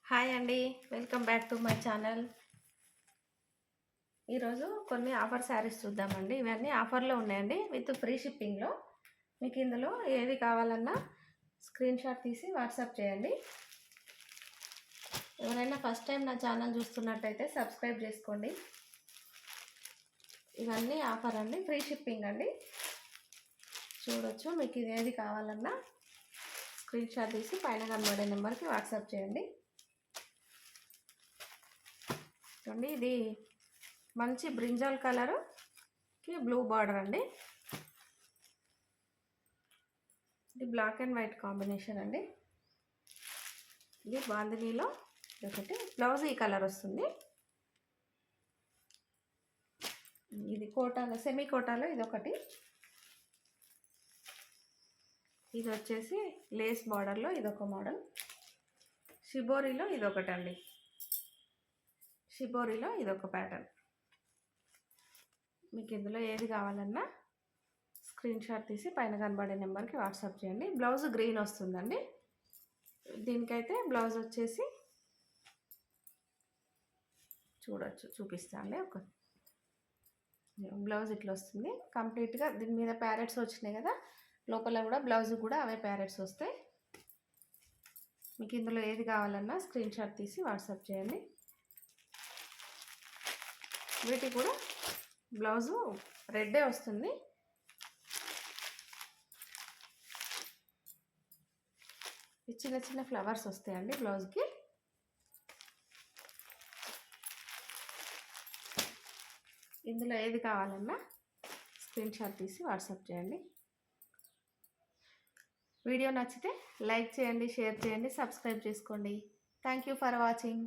Hi అండి, welcome back to my channel. ఈరోజు కొన్ని ఆఫర్ శారీస్ చూద్దామండి. ఇవన్నీ ఆఫర్లో ఉన్నాయండి, విత్ ఫ్రీ షిప్పింగ్లో. మీకు ఇందులో ఏది కావాలన్నా స్క్రీన్ షాట్ తీసి వాట్సాప్ చేయండి. ఎవరైనా ఫస్ట్ టైం నా ఛానల్ చూస్తున్నట్టయితే సబ్స్క్రైబ్ చేసుకోండి. ఇవన్నీ ఆఫర్ అండి, ఫ్రీ షిప్పింగ్ అండి. చూడొచ్చు. మీకు ఇది ఏది కావాలన్నా స్క్రీన్ షాట్ తీసి పైన కనబడే నెంబర్కి వాట్సాప్ చేయండి. చూడండి, ఇది మంచి బ్రింజాల్ కలర్కి బ్లూ బార్డర్ అండి. ఇది బ్లాక్ అండ్ వైట్ కాంబినేషన్ అండి. ఇది బాందినీలో ఒకటి బ్లౌజ్ ఈ కలర్ వస్తుంది. ఇది కోటాలో, సెమీ కోటాలో ఇదొకటి. ఇది వచ్చేసి లేస్ బార్డర్లో ఇదొక మోడల్. షిబోరిలో ఇదొకటి అండి. షిబోరిలో ఇదొక ప్యాటర్న్. మీకు ఇందులో ఏది కావాలన్నా స్క్రీన్ షాట్ తీసి పైన కనబడే నెంబర్కి వాట్సాప్ చేయండి. బ్లౌజ్ గ్రీన్ వస్తుందండి. దీనికైతే బ్లౌజ్ వచ్చేసి చూడొచ్చు, చూపిస్తాండి. ఒక బ్లౌజ్ ఇట్లా వస్తుంది కంప్లీట్గా. దీని మీద ప్యారెట్స్ వచ్చినాయి కదా, లోపల కూడా బ్లౌజ్ కూడా అవే ప్యారెట్స్ వస్తాయి. మీకు ఇందులో ఏది కావాలన్నా స్క్రీన్ షాట్ తీసి వాట్సాప్ చేయండి. వీటికి కూడా బ్లౌజు రెడ్డే వస్తుంది. చిన్న చిన్న ఫ్లవర్స్ వస్తాయండి బ్లౌజ్కి. ఇందులో ఏది కావాలన్నా స్క్రీన్ షాట్ తీసి వాట్సాప్ చేయండి. వీడియో నచ్చితే లైక్ చేయండి, షేర్ చేయండి, సబ్స్క్రైబ్ చేసుకోండి. Thank you for watching.